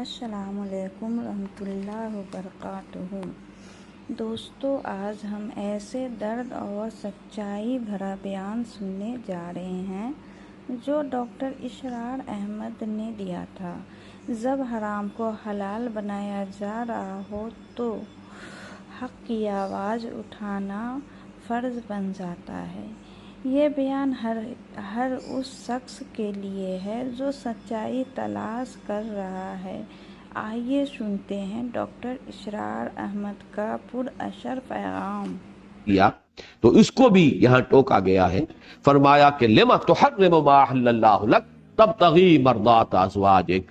السلام علیکم ورحمۃ اللہ وبرکاتہ۔ دوستو، آج ہم ایسے درد اور سچائی بھرا بیان سننے جا رہے ہیں جو ڈاکٹر اسرار احمد نے دیا تھا۔ جب حرام کو حلال بنایا جا رہا ہو تو حق کی آواز اٹھانا فرض بن جاتا ہے۔ یہ بیان ہر اس شخص کے لیے ہے جو سچائی تلاش کر رہا ہے۔ آئیے سنتے ہیں ڈاکٹر اسرار احمد کا پراثر پیغام۔ تو اس کو بھی یہاں ٹوکا گیا ہے، فرمایا کہ لما تحرم ما احل اللہ لک تبتغی مرضات ازواجک۔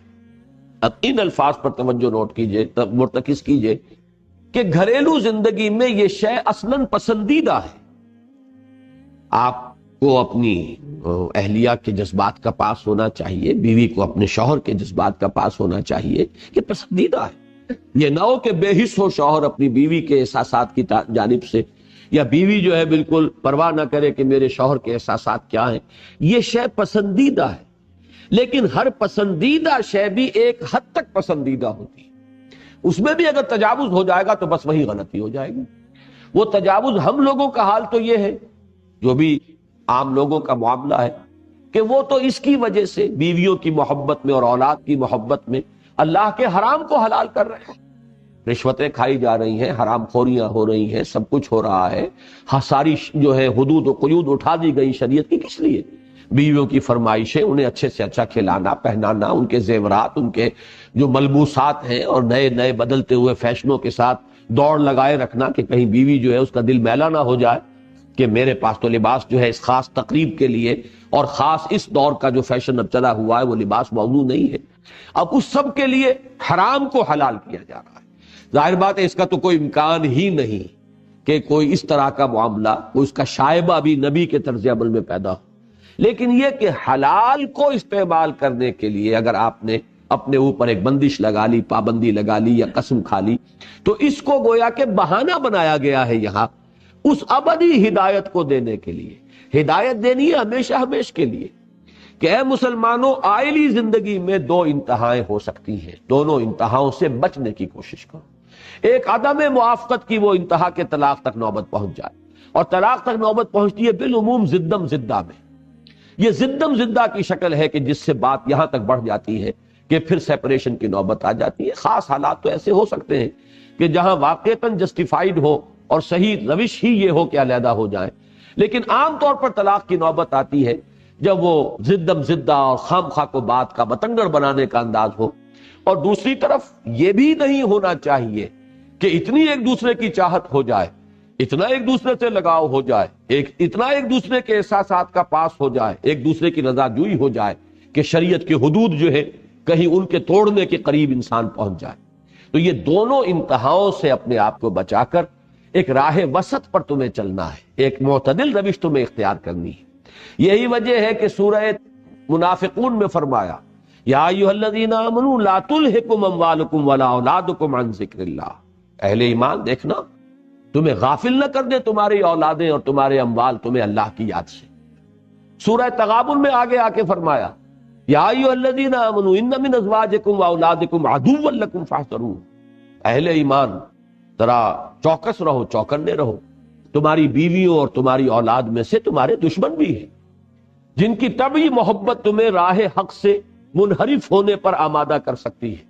اب ان الفاظ پر توجہ نوٹ کیجئے، مرتکز کیجئے کہ گھریلو زندگی میں یہ شے اصلاً پسندیدہ ہے۔ آپ کو اپنی اہلیہ کے جذبات کا پاس ہونا چاہیے، بیوی کو اپنے شوہر کے جذبات کا پاس ہونا چاہیے، یہ پسندیدہ ہے۔ یہ نہ ہو کہ بے حس ہو شوہر اپنی بیوی کے احساسات کی جانب سے، یا بیوی جو ہے بالکل پرواہ نہ کرے کہ میرے شوہر کے احساسات کیا ہیں۔ یہ شے پسندیدہ ہے، لیکن ہر پسندیدہ شے بھی ایک حد تک پسندیدہ ہوتی ہے۔ اس میں بھی اگر تجاوز ہو جائے گا تو بس وہی غلطی ہو جائے گی۔ وہ تجاوز ہم لوگوں کا حال تو یہ ہے، جو بھی عام لوگوں کا معاملہ ہے، کہ وہ تو اس کی وجہ سے بیویوں کی محبت میں اور اولاد کی محبت میں اللہ کے حرام کو حلال کر رہے ہیں۔ رشوتیں کھائی جا رہی ہیں، حرام خوریاں ہو رہی ہیں، سب کچھ ہو رہا ہے۔ ساری جو ہے حدود و قیود اٹھا دی گئی شریعت کی، کس لیے؟ بیویوں کی فرمائشیں، انہیں اچھے سے اچھا کھلانا پہنانا، ان کے زیورات، ان کے جو ملبوسات ہیں، اور نئے نئے بدلتے ہوئے فیشنوں کے ساتھ دوڑ لگائے رکھنا کہ کہیں بیوی جو ہے اس کا دل میلا نہ ہو جائے کہ میرے پاس تو لباس جو ہے اس خاص تقریب کے لیے اور خاص اس دور کا جو فیشن اب چلا ہوا ہے وہ لباس موضوع نہیں ہے۔ اب اس سب کے لیے حرام کو حلال کیا جا رہا ہے۔ ظاہر بات ہے اس کا تو کوئی امکان ہی نہیں کہ کوئی اس طرح کا معاملہ، کوئی اس کا شائبہ بھی نبی کے طرز عمل میں پیدا ہو۔ لیکن یہ کہ حلال کو استعمال کرنے کے لیے اگر آپ نے اپنے اوپر ایک بندش لگا لی، پابندی لگا لی یا قسم کھا لی، تو اس کو گویا کہ بہانہ بنایا گیا ہے یہاں اس ابدی ہدایت کو دینے کے لیے۔ ہدایت دینی ہے ہمیشہ ہمیش کے لیے کہ اے مسلمانوں، آئلی زندگی میں دو انتہائیں ہو سکتی ہیں، دونوں انتہاؤں سے بچنے کی کوشش کرو۔ ایک عدم موافقت کی وہ انتہا کے طلاق تک نوبت پہنچ جائے، اور طلاق تک نوبت پہنچتی ہے بالعموم زدم زدہ میں۔ یہ زدم زدہ کی شکل ہے کہ جس سے بات یہاں تک بڑھ جاتی ہے کہ پھر سیپریشن کی نوبت آ جاتی ہے۔ خاص حالات تو ایسے ہو سکتے ہیں کہ جہاں واقعتاً جسٹیفائیڈ ہو اور صحیح روش ہی یہ ہو کہ علیحدہ ہو جائیں، لیکن عام طور پر طلاق کی نوبت آتی ہے جب وہ زدم زدہ اور خام خواہ کو بات کا بتنگڑ بنانے کا انداز ہو۔ اور دوسری طرف یہ بھی نہیں ہونا چاہیے کہ اتنی ایک دوسرے کی چاہت ہو جائے، اتنا ایک دوسرے سے لگاؤ ہو جائے، اتنا ایک دوسرے کے احساسات کا پاس ہو جائے، ایک دوسرے کی رضا جوئی ہو جائے کہ شریعت کی حدود جو ہے کہیں ان کے توڑنے کے قریب انسان پہنچ جائے۔ تو یہ دونوں انتہاؤں سے اپنے آپ کو بچا کر ایک راہ وسط پر تمہیں چلنا ہے، ایک معتدل روش تمہیں اختیار کرنی ہے۔ یہی وجہ ہے کہ سورہ منافقون میں فرمایا یا ایھا الذین آمنوا لا تلھکم اموالکم ولا اولادکم عن ذکر اللہ۔ اہل ایمان دیکھنا، تمہیں غافل نہ کر دے تمہاری اولادیں اور تمہارے اموال تمہیں اللہ کی یاد سے۔ سورہ تغابن میں آگے آ کے فرمایا یا ایھا الذین آمنوا ان من ازواجکم واولادکم عدوا لکم فاحذروہ۔ اہل ایمان ذرا چوکس رہو، چوکنے رہو، تمہاری بیویوں اور تمہاری اولاد میں سے تمہارے دشمن بھی ہیں جن کی طبعی محبت تمہیں راہ حق سے منحرف ہونے پر آمادہ کر سکتی ہے،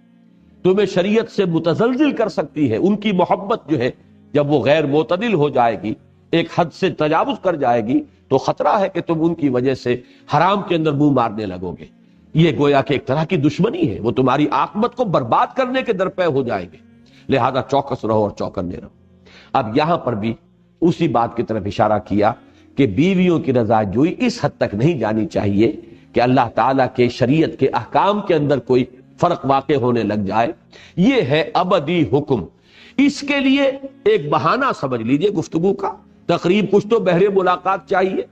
تمہیں شریعت سے متزلزل کر سکتی ہے۔ ان کی محبت جو ہے جب وہ غیر معتدل ہو جائے گی، ایک حد سے تجاوز کر جائے گی، تو خطرہ ہے کہ تم ان کی وجہ سے حرام کے اندر منہ مارنے لگو گے۔ یہ گویا کہ ایک طرح کی دشمنی ہے، وہ تمہاری عاقبت کو برباد کرنے کے درپے ہو جائیں گے، لہذا چوکس رہو اور چوکنے رہو۔ اب یہاں پر بھی اسی بات کی طرف اشارہ کیا کہ بیویوں کی رضا جوئی اس حد تک نہیں جانی چاہیے کہ اللہ تعالیٰ کے شریعت کے احکام کے اندر کوئی فرق واقع ہونے لگ جائے۔ یہ ہے ابدی حکم۔ اس کے لیے ایک بہانہ سمجھ لیجئے گفتگو کا، تقریب کچھ تو بہرے ملاقات چاہیے،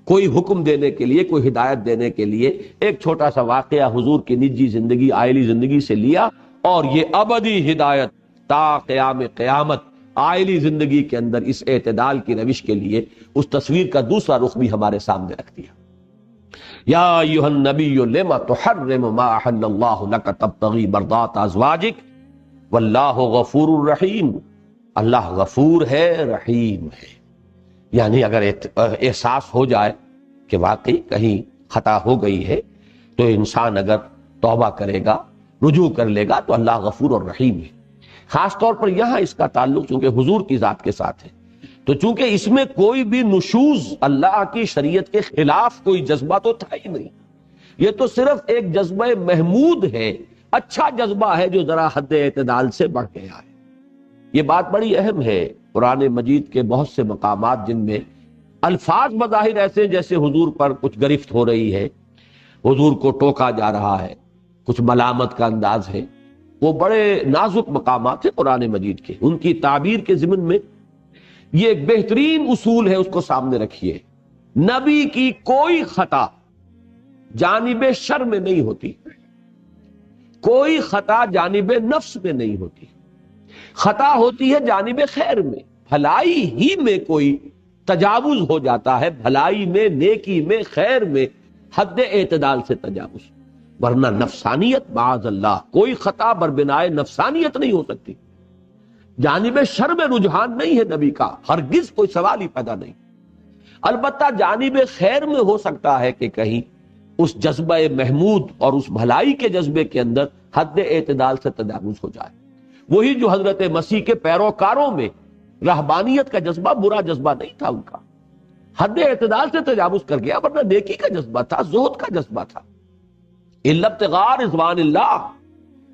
کوئی حکم دینے کے لیے، کوئی ہدایت دینے کے لیے ایک چھوٹا سا واقعہ حضور کی نجی زندگی، آئلی زندگی سے لیا، اور یہ ابدی ہدایت تا قیام قیامت آئلی زندگی کے اندر اس اعتدال کی روش کے لیے اس تصویر کا دوسرا رخ بھی ہمارے سامنے رکھ دیا۔ یا ایھا النبی لم تحرم ما احل اللہ لک تبتغی مرضات ازواجک واللہ غفور الرحیم، اللہ غفور ہے، رحیم ہے۔ یعنی اگر احساس ہو جائے کہ واقعی کہیں خطا ہو گئی ہے تو انسان اگر توبہ کرے گا، رجوع کر لے گا تو اللہ غفور اور رحیم ہے۔ خاص طور پر یہاں اس کا تعلق چونکہ حضور کی ذات کے ساتھ ہے، تو چونکہ اس میں کوئی بھی نشوز اللہ کی شریعت کے خلاف کوئی جذبہ تو تھا ہی نہیں، یہ تو صرف ایک جذبہ محمود ہے، اچھا جذبہ ہے جو ذرا حد اعتدال سے بڑھ گیا ہے۔ یہ بات بڑی اہم ہے۔ قرآن مجید کے بہت سے مقامات جن میں الفاظ بظاہر ایسے جیسے حضور پر کچھ گرفت ہو رہی ہے، حضور کو ٹوکا جا رہا ہے، کچھ ملامت کا انداز ہے، وہ بڑے نازک مقامات ہیں قرآن مجید کے، ان کی تعبیر کے ضمن میں یہ ایک بہترین اصول ہے، اس کو سامنے رکھیے۔ نبی کی کوئی خطا جانب شر میں نہیں ہوتی، کوئی خطا جانب نفس میں نہیں ہوتی، خطا ہوتی ہے جانب خیر میں، بھلائی ہی میں کوئی تجاوز ہو جاتا ہے، بھلائی میں، نیکی میں، خیر میں حد اعتدال سے تجاوز، ورنہ نفسانیت معاذ اللہ کوئی خطا بربنائے نفسانیت نہیں ہو سکتی، جانب شر میں رجحان نہیں ہے نبی کا، ہرگز کوئی سوال ہی پیدا نہیں۔ البتہ جانب خیر میں ہو سکتا ہے کہ کہیں اس جذبہ محمود اور اس بھلائی کے جذبے کے اندر حد اعتدال سے تجاوز ہو جائے، وہی جو حضرت مسیح کے پیروکاروں میں رہبانیت کا جذبہ برا جذبہ نہیں تھا، ان کا حد اعتدال سے تجاوز کر گیا، ورنہ نیکی کا جذبہ تھا، زہد کا جذبہ تھا، الا ابتغاء رضوان اللہ،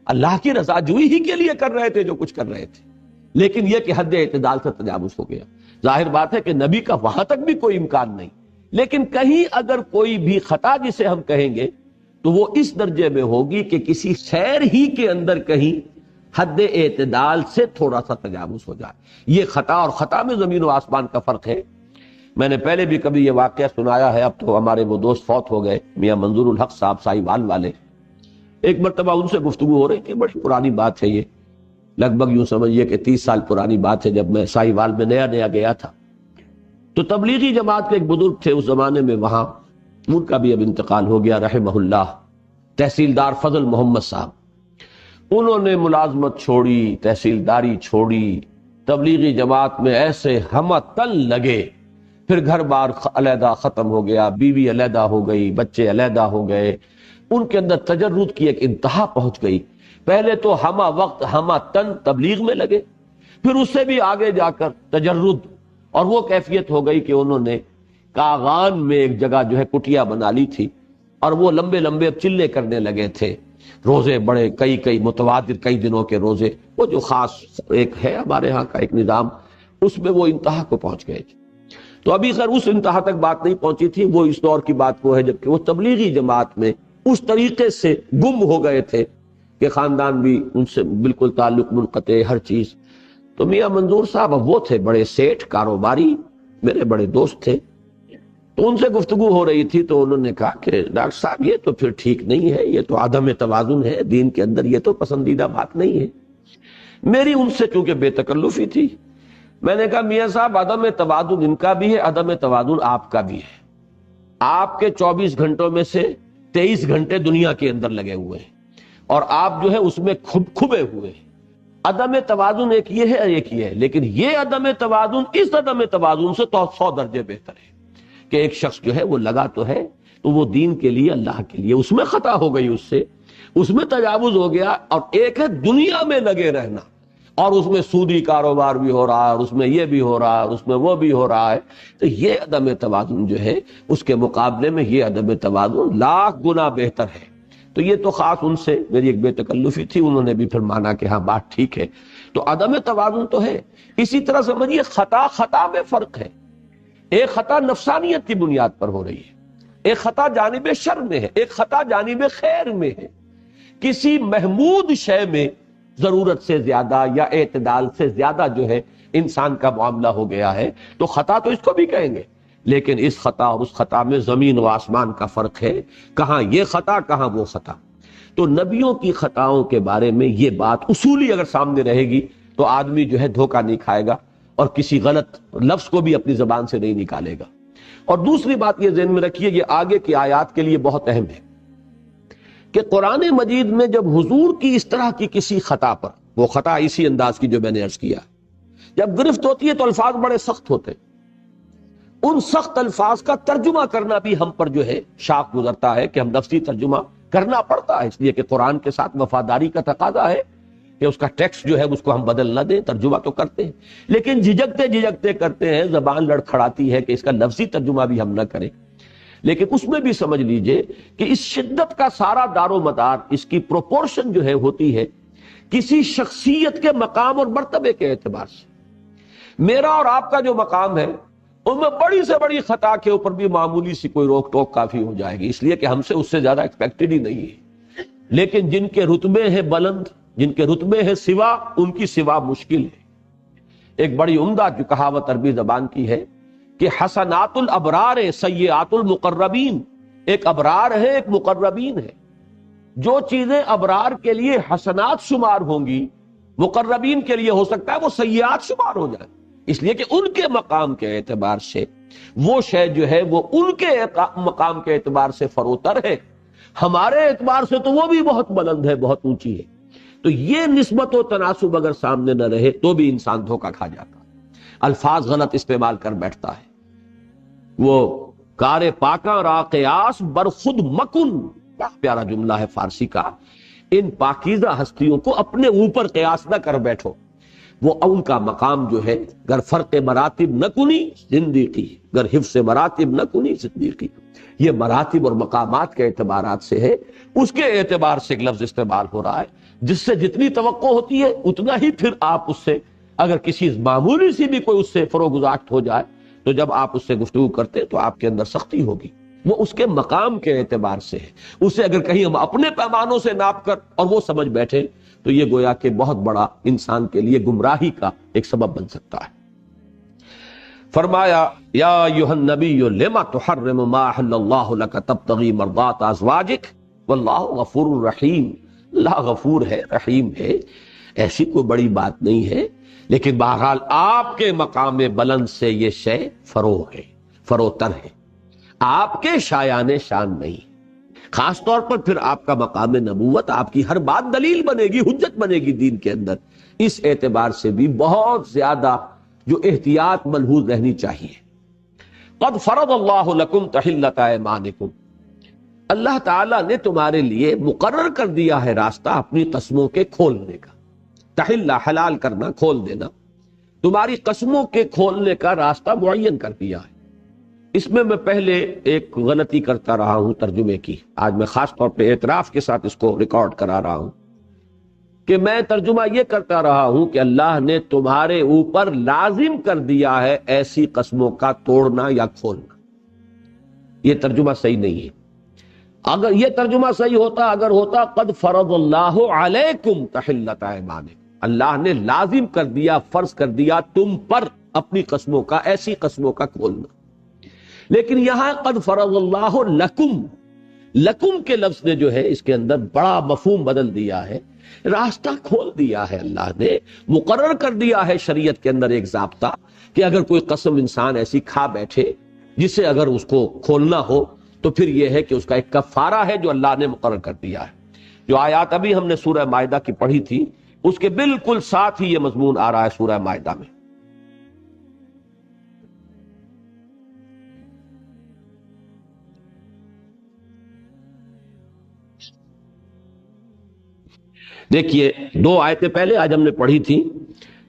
اللہ کی رضا جوئی ہی کے لیے کر رہے تھے جو کچھ کر رہے تھے، لیکن یہ کہ حد اعتدال سے تجاوز ہو گیا۔ ظاہر بات ہے کہ نبی کا وہاں تک بھی کوئی امکان نہیں، لیکن کہیں اگر کوئی بھی خطا جسے ہم کہیں گے تو وہ اس درجے میں ہوگی کہ کسی خیر ہی کے اندر کہیں حد اعتدال سے تھوڑا سا تجاوز ہو جائے۔ یہ خطا اور خطا میں زمین و آسمان کا فرق ہے۔ میں نے پہلے بھی کبھی یہ واقعہ سنایا ہے، اب تو ہمارے وہ دوست فوت ہو گئے، میاں منظور الحق صاحب سائی وال والے، ایک مرتبہ ان سے گفتگو ہو رہی تھی، بڑی پرانی بات ہے یہ، لگ بھگ یوں سمجھیے کہ 30 سال پرانی بات ہے، جب میں سائی وال میں نیا نیا گیا تھا تو تبلیغی جماعت کے ایک بزرگ تھے اس زمانے میں وہاں، ان کا بھی اب انتقال ہو گیا رحمہ اللہ، تحصیلدار فضل محمد صاحب، انہوں نے ملازمت چھوڑی، تحصیلداری چھوڑی، تبلیغی جماعت میں ایسے ہمہ تن لگے، پھر گھر بار علیحدہ ختم ہو گیا، بیوی علیحدہ ہو گئی، بچے علیحدہ ہو گئے، ان کے اندر تجرد کی ایک انتہا پہنچ گئی۔ پہلے تو ہمہ وقت ہمہ تن تبلیغ میں لگے، پھر اس سے بھی آگے جا کر تجرد، اور وہ کیفیت ہو گئی کہ انہوں نے کاغان میں ایک جگہ جو ہے کٹیا بنا لی تھی، اور وہ لمبے لمبے اب چلے کرنے لگے تھے، روزے بڑے کئی متواتر کئی دنوں کے روزے، وہ جو خاص ایک ہے ہمارے ہاں کا ایک نظام، اس میں وہ انتہا کو پہنچ گئے تھے۔ تو ابھی خیر اس انتہا تک بات نہیں پہنچی تھی، وہ اس دور کی بات کو ہے جبکہ وہ تبلیغی جماعت میں اس طریقے سے گم ہو گئے تھے کہ خاندان بھی ان سے بالکل تعلق منقطع، ہر چیز۔ تو میاں منظور صاحب اب وہ تھے بڑے سیٹھ کاروباری، میرے بڑے دوست تھے، تو ان سے گفتگو ہو رہی تھی تو انہوں نے کہا کہ ڈاکٹر صاحب یہ تو پھر ٹھیک نہیں ہے، یہ تو عدم توازن ہے دین کے اندر، یہ تو پسندیدہ بات نہیں ہے۔ میری ان سے چونکہ بے تکلفی تھی، میں نے کہا میاں صاحب عدم توازن ان کا بھی ہے، عدم توازن آپ کا بھی ہے، آپ کے 24 گھنٹوں میں سے 23 گھنٹے دنیا کے اندر لگے ہوئے ہیں، اور آپ جو ہے اس میں کھبے ہوئے ہیں۔ عدم توازن ایک یہ ہے ایک یہ ہے، لیکن یہ عدم توازن اس عدم توازن سے تو 100 درجے بہتر ہے کہ ایک شخص جو ہے وہ لگا تو ہے تو وہ دین کے لیے، اللہ کے لیے، اس میں خطا ہو گئی، اس میں تجاوز ہو گیا، اور ایک ہے دنیا میں لگے رہنا، اور اس میں سودی کاروبار بھی ہو رہا ہے، اور اس میں یہ بھی ہو رہا ہے، اس میں وہ بھی ہو رہا ہے، تو یہ عدم توازن جو ہے اس کے مقابلے میں یہ عدم توازن لاکھ گنا بہتر ہے۔ تو یہ تو خاص ان سے میری ایک بے تکلفی تھی، انہوں نے بھی پھر مانا کہ ہاں بات ٹھیک ہے۔ تو عدم توازن تو ہے۔ اسی طرح سمجھیے خطا میں فرق ہے، ایک خطا نفسانیت کی بنیاد پر ہو رہی ہے، ایک خطا جانب شر میں ہے، ایک خطا جانب خیر میں ہے، کسی محمود شے میں ضرورت سے زیادہ یا اعتدال سے زیادہ جو ہے انسان کا معاملہ ہو گیا ہے، تو خطا تو اس کو بھی کہیں گے، لیکن اس خطا اور اس خطا میں زمین و آسمان کا فرق ہے، کہاں یہ خطا کہاں وہ خطا۔ تو نبیوں کی خطاؤں کے بارے میں یہ بات اصولی اگر سامنے رہے گی تو آدمی جو ہے دھوکہ نہیں کھائے گا، اور کسی غلط لفظ کو بھی اپنی زبان سے نہیں نکالے گا۔ اور دوسری بات یہ ذہن میں رکھیے، یہ آگے کی آیات کے لیے بہت اہم ہے کہ قرآن مجید میں جب حضور کی اس طرح کی کسی خطا پر، وہ خطا اسی انداز کی جو میں نے عرض کیا، جب گرفت ہوتی ہے تو الفاظ بڑے سخت ہوتے ہیں، ان سخت الفاظ کا ترجمہ کرنا بھی ہم پر جو ہے شاق گزرتا ہے کہ ہم نفسی ترجمہ کرنا پڑتا ہے، اس لیے کہ قرآن کے ساتھ وفاداری کا تقاضا ہے کہ اس کا ٹیکسٹ جو ہے اس کو ہم بدل نہ دیں، ترجمہ تو کرتے ہیں لیکن جھجکتے کرتے ہیں، زبان لڑکھڑاتی ہے کہ اس کا لفظی ترجمہ بھی ہم نہ کریں۔ لیکن اس میں بھی سمجھ لیجئے کہ اس شدت کا سارا دار و مدار، اس کی پروپورشن جو ہے ہوتی ہے کسی شخصیت کے مقام اور مرتبے کے اعتبار سے۔ میرا اور آپ کا جو مقام ہے ان میں بڑی سے بڑی خطا کے اوپر بھی معمولی سی کوئی روک ٹوک کافی ہو جائے گی، اس لیے کہ ہم سے اس سے زیادہ ایکسپیکٹڈ ہی نہیں ہے۔ لیکن جن کے رتبے ہیں بلند، جن کے رتبے ہیں سوا، ان کی سوا مشکل ہے۔ ایک بڑی عمدہ جو کہاوت عربی زبان کی ہے کہ حسنات الابرار سیئات المقربین، ایک ابرار ہے ایک مقربین ہے۔ جو چیزیں ابرار کے لیے حسنات شمار ہوں گی، مقربین کے لیے ہو سکتا ہے وہ سیئات شمار ہو جائے، اس لیے کہ ان کے مقام کے اعتبار سے وہ شے جو ہے وہ ان کے مقام کے اعتبار سے فروتر ہے، ہمارے اعتبار سے تو وہ بھی بہت بلند ہے، بہت اونچی ہے۔ تو یہ نسبت و تناسب اگر سامنے نہ رہے تو بھی انسان دھوکہ کھا جاتا، الفاظ غلط استعمال کر بیٹھتا ہے۔ وہ کار پاکاں را قیاس بر خود مکن، بڑا پیارا جملہ ہے فارسی کا، ان پاکیزہ ہستیوں کو اپنے اوپر قیاس نہ کر بیٹھو، وہ ان کا مقام جو ہے گر فرق مراتب نہ کنی زندگی، گر حفظ مراتب نہ کنی زندگی، یہ مراتب اور مقامات کے اعتبارات سے ہے، اس کے اعتبار سے ایک لفظ استعمال ہو رہا ہے، جس سے جتنی توقع ہوتی ہے اتنا ہی پھر آپ اس سے اگر کسی معمولی سی بھی کوئی اس سے فروگزاشت ہو جائے تو جب آپ اس سے گفتگو کرتے تو آپ کے اندر سختی ہوگی، وہ اس کے مقام کے اعتبار سے ہے۔ اسے اگر کہیں ہم اپنے پیمانوں سے ناپ کر اور وہ سمجھ بیٹھے تو یہ گویا کہ بہت بڑا انسان کے لیے گمراہی کا ایک سبب بن سکتا ہے۔ فرمایا یا ایھا النبی لما تحرم ما احل اللہ لک تبتغی مرضات ازواجک واللہ غفور رحیم، اللہ غفور ہے رحیم ہے، ایسی کوئی بڑی بات نہیں ہے، لیکن بہرحال آپ کے مقام بلند سے یہ شے فروغ ہے، فروتر ہے، آپ کے شایان شان نہیں۔ خاص طور پر پھر آپ کا مقام نبوت، آپ کی ہر بات دلیل بنے گی، حجت بنے گی دین کے اندر، اس اعتبار سے بھی بہت زیادہ جو احتیاط ملحوظ رہنی چاہیے۔ قد فرض اللہ لکم تحلۃ ایمانکم، اللہ تعالیٰ نے تمہارے لیے مقرر کر دیا ہے راستہ اپنی قسموں کے کھولنے کا، تحلہ حلال کرنا، کھول دینا، تمہاری قسموں کے کھولنے کا راستہ معین کر دیا ہے۔ اس میں پہلے ایک غلطی کرتا رہا ہوں ترجمے کی، آج میں خاص طور پہ اعتراف کے ساتھ اس کو ریکارڈ کرا رہا ہوں کہ میں ترجمہ یہ کرتا رہا ہوں کہ اللہ نے تمہارے اوپر لازم کر دیا ہے ایسی قسموں کا توڑنا یا کھولنا، یہ ترجمہ صحیح نہیں ہے۔ اگر یہ ترجمہ صحیح ہوتا، اگر ہوتا قد فرض اللہ علیکم تحلۃ ایمانکم، اللہ نے لازم کر دیا، فرض کر دیا تم پر اپنی قسموں کا، ایسی قسموں کا کھولنا، لیکن یہاں قد فرض اللہ لکم، لکم کے لفظ نے جو ہے اس کے اندر بڑا مفہوم بدل دیا ہے، راستہ کھول دیا ہے، اللہ نے مقرر کر دیا ہے شریعت کے اندر ایک ضابطہ کہ اگر کوئی قسم انسان ایسی کھا بیٹھے جسے اگر اس کو کھولنا ہو تو پھر یہ ہے کہ اس کا ایک کفارہ ہے جو اللہ نے مقرر کر دیا ہے۔ جو آیات ابھی ہم نے سورہ مائدہ کی پڑھی تھی اس کے بالکل ساتھ ہی یہ مضمون آ رہا ہے سورہ مائدہ میں۔ دیکھیے دو آیتیں پہلے آج ہم نے پڑھی تھی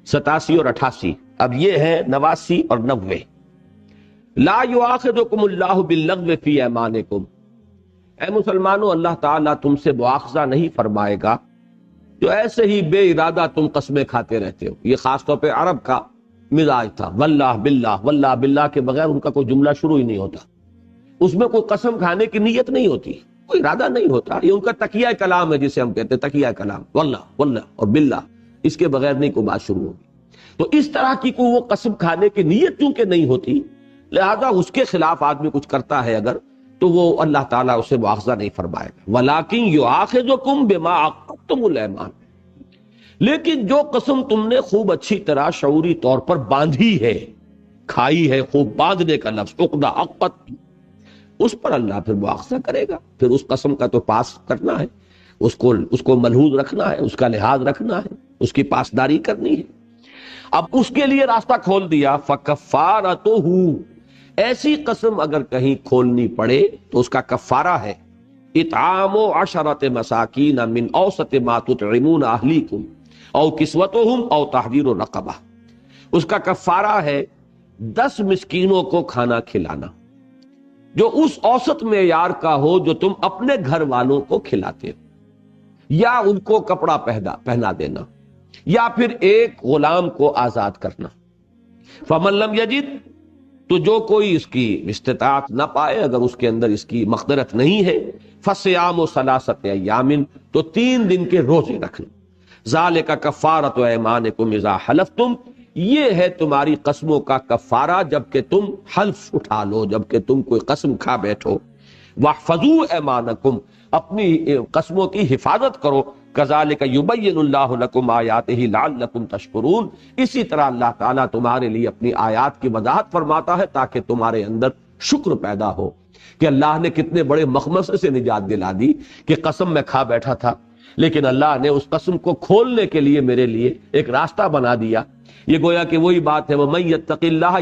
87 اور 88، اب یہ ہے 89 اور 90۔ لا یؤاخذکم اللہ باللغو فی ایمانکم، اے مسلمانوں اللہ تعالیٰ تم سے مواخذہ نہیں فرمائے گا جو ایسے ہی بے ارادہ تم قسمیں کھاتے رہتے ہو۔ یہ خاص طور پہ عرب کا مزاج تھا، واللہ باللہ، واللہ باللہ کے بغیر ان کا کوئی جملہ شروع ہی نہیں ہوتا، اس میں کوئی قسم کھانے کی نیت نہیں ہوتی، کوئی ارادہ نہیں ہوتا، یہ ان کا تکیہ کلام ہے جسے ہم کہتے ہیں تکیہ کلام، واللہ واللہ اور باللہ، اس کے بغیر نہیں کوئی بات شروع ہوگی۔ تو اس طرح کی کوئی وہ قسم کھانے کی نیت چونکہ نہیں ہوتی، لہذا اس کے خلاف آدمی کچھ کرتا ہے اگر تو وہ اللہ تعالیٰ اسے مواخذہ نہیں فرمائے گا۔ وَلَٰكِن يُؤَاخِذُكُم بِمَا عَقَّدتُّمُ الْأَيْمَانَ، لیکن جو قسم تم نے خوب اچھی طرح شعوری طور پر باندھی ہے، کھائی ہے، خوب باندھنے کا لفظ عقدہ عقد، اس پر اللہ پھر مواخذہ کرے گا. پھر اس قسم کا تو پاس کرنا ہے، اس کو ملحوظ رکھنا ہے، اس کا لحاظ رکھنا ہے، اس کی پاسداری کرنی ہے. اب اس کے لیے راستہ کھول دیا. فَكَفَّارَتُهُ، ایسی قسم اگر کہیں کھولنی پڑے تو اس کا کفارہ ہے اطعام 10 مساکین من اوسط ما تطعمون اہلیکم او کسوتہم او تحریر رقبہ. اس کا کفارہ ہے 10 مسکینوں کو کھانا کھلانا جو اس اوسط معیار کا ہو جو تم اپنے گھر والوں کو کھلاتے ہو، یا ان کو کپڑا پہنا دینا، یا پھر ایک غلام کو آزاد کرنا. فمن لم یجد، تو جو کوئی اس کی استطاعت نہ پائے، اگر اس کے اندر اس کی مقدرت نہیں ہے، فصیام 3 ایام، تو 3 دن کے روزے رکھنا. ذالک کفارۃ ایمانکم اذا حلفتم، یہ ہے تمہاری قسموں کا کفارہ جب کہ تم حلف اٹھا لو، جب کہ تم کوئی قسم کھا بیٹھو. واحفظوا ایمانکم، اپنی قسموں کی حفاظت کرو. کذالک یبین اللہ لکم آیاتہ لعلکم تشکرون، اسی طرح اللہ تعالیٰ تمہارے لیے اپنی آیات کی وضاحت فرماتا ہے تاکہ تمہارے اندر شکر پیدا ہو کہ اللہ نے کتنے بڑے مخمصے سے نجات دلا دی کہ قسم میں کھا بیٹھا تھا، لیکن اللہ نے اس قسم کو کھولنے کے لیے میرے لیے ایک راستہ بنا دیا. یہ گویا کہ وہی بات ہے، وَمَن يَتَّقِ اللَّهَ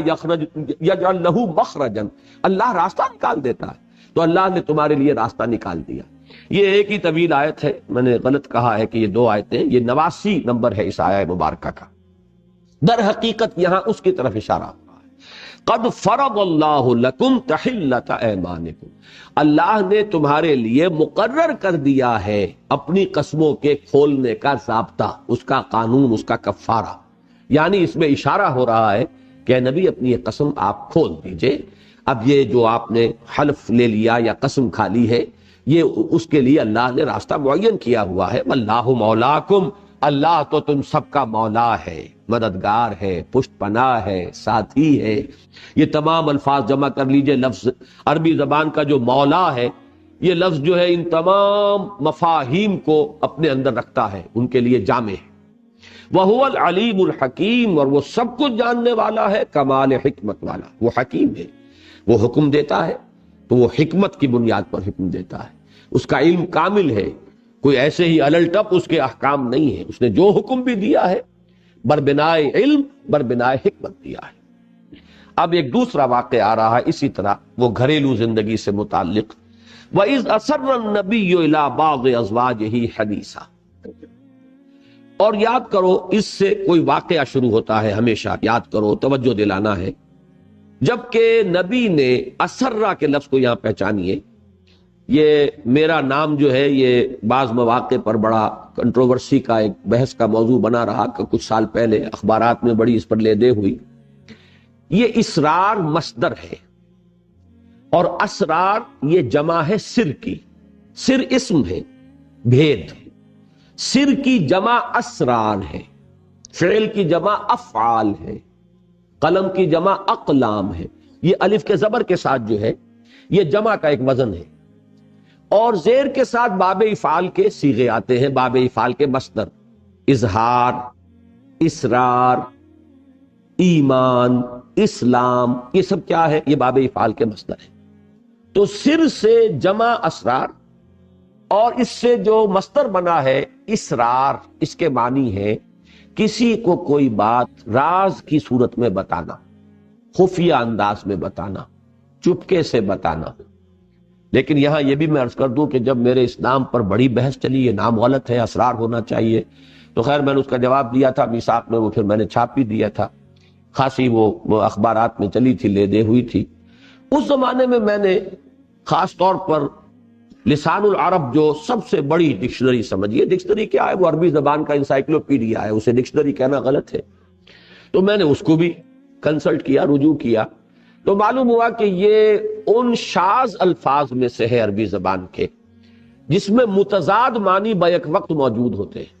يَجْعَل لَّهُ مَخْرَجًا، اللہ راستہ نکال دیتا ہے، تو اللہ نے تمہارے لیے راستہ نکال دیا. یہ ایک ہی طویل آیت ہے، میں نے غلط کہا ہے کہ یہ 2 آیتیں، یہ 89 نمبر ہے اس آیہ مبارکہ کا. در حقیقت یہاں اس کی طرف اشارہ ہوا ہے. قد فرض اللہ لکم تحلۃ ایمانکم، اللہ نے تمہارے لیے مقرر کر دیا ہے اپنی قسموں کے کھولنے کا ضابطہ، اس کا قانون، اس کا کفارہ. یعنی اس میں اشارہ ہو رہا ہے کہ نبی اپنی یہ قسم آپ کھول دیجئے. اب یہ جو آپ نے حلف لے لیا یا قسم کھا لی ہے، یہ اس کے لیے اللہ نے راستہ معین کیا ہوا ہے. واللہ مولاکم، اللہ تو تم سب کا مولا ہے، مددگار ہے، پشت پناہ ہے، ساتھی ہے. یہ تمام الفاظ جمع کر لیجئے. لفظ عربی زبان کا جو مولا ہے، یہ لفظ جو ہے ان تمام مفاہیم کو اپنے اندر رکھتا ہے، ان کے لیے جامع ہے. وَهُوَ الْعَلِيمُ الْحَكِيمُ، اور وہ سب کچھ جاننے والا ہے، کمال حکمت والا. وہ حکیم ہے، وہ حکم دیتا ہے تو وہ حکمت کی بنیاد پر حکم دیتا ہے. اس کا علم کامل ہے، کوئی ایسے ہی الٹپ اس کے احکام نہیں ہے. اس نے جو حکم بھی دیا ہے بربنائے علم، بربنائے حکمت دیا ہے. اب ایک دوسرا واقعہ آ رہا ہے اسی طرح، وہ گھریلو زندگی سے متعلق. وَإِذْ أَسَرَّ النَّبِيُّ إِلَىٰ بَعْضِ أَزْوَاجِهِ حَدِيثًا، اور یاد کرو اس سے کوئی واقعہ شروع ہوتا ہے ہمیشہ، یاد کرو، توجہ دلانا ہے. جبکہ نبی نے اسرہ کے لفظ کو یہاں پہچانیے. یہ میرا نام جو ہے یہ بعض مواقع پر بڑا کنٹروورسی کا، ایک بحث کا موضوع بنا رہا کہ کچھ سال پہلے اخبارات میں بڑی اس پر لے دے ہوئی. یہ اسرار مصدر ہے اور اسرار یہ جمع ہے سر کی. سر اسم ہے، بھید. سر کی جمع اسرار ہے، فعل کی جمع افعال ہے، قلم کی جمع اقلام ہے. یہ الف کے زبر کے ساتھ جو ہے یہ جمع کا ایک وزن ہے، اور زیر کے ساتھ باب افعال کے صیغے آتے ہیں، باب افعال کے مصدر. اظہار، اسرار، ایمان، اسلام، یہ سب کیا ہے؟ یہ باب افعال کے مصدر ہے. تو سر سے جمع اسرار، اور اس سے جو مصدر بنا ہے اسرار، اس کے معنی ہے کسی کو کوئی بات راز کی صورت میں بتانا، خفیہ انداز میں بتانا، چپکے سے بتانا. لیکن یہاں یہ بھی میں عرض کر دوں کہ جب میرے اس نام پر بڑی بحث چلی، یہ نام غلط ہے، اسرار ہونا چاہیے، تو خیر میں نے اس کا جواب دیا تھا میثاق میں، وہ پھر میں نے چھاپ بھی دیا تھا. خاصی وہ اخبارات میں چلی تھی، لے دے ہوئی تھی. اس زمانے میں میں نے خاص طور پر لسان العرب جو سب سے بڑی ڈکشنری سمجھیے، ڈکشنری کیا ہے؟ وہ عربی زبان کا انسائکلوپیڈیا ہے، اسے ڈکشنری کہنا غلط ہے. تو میں نے اس کو بھی کنسلٹ کیا، رجوع کیا، تو معلوم ہوا کہ یہ ان شاذ الفاظ میں سے ہے عربی زبان کے جس میں متضاد معنی بیک وقت موجود ہوتے ہیں.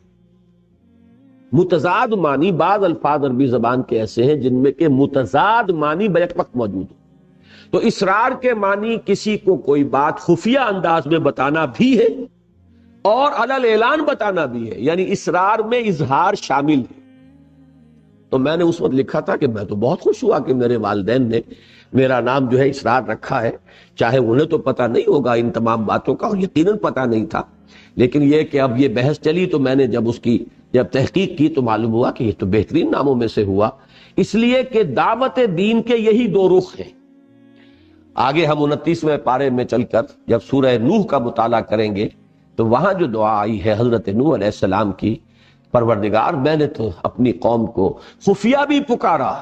متضاد معنی، بعض الفاظ عربی زبان کے ایسے ہیں جن میں کہ متضاد معنی بیک وقت موجود ہو. تو اسرار کے معنی کسی کو کوئی بات خفیہ انداز میں بتانا بھی ہے اور علی الاعلان بتانا بھی ہے، یعنی اسرار میں اظہار شامل ہے. تو میں نے اس وقت لکھا تھا کہ میں تو بہت خوش ہوا کہ میرے والدین نے میرا نام جو ہے اسرار رکھا ہے، چاہے انہیں تو پتہ نہیں ہوگا ان تمام باتوں کا، اور یقیناً پتہ نہیں تھا، لیکن یہ کہ اب یہ بحث چلی تو میں نے جب تحقیق کی تو معلوم ہوا کہ یہ تو بہترین ناموں میں سے ہوا، اس لیے کہ دعوت دین کے یہی دو رخ ہیں۔ آگے ہم 29ویں پارے میں چل کر جب سورہ نوح کا مطالعہ کریں گے تو وہاں جو دعا آئی ہے حضرت نوح علیہ السلام کی، پروردگار میں نے تو اپنی قوم کو خفیہ بھی پکارا،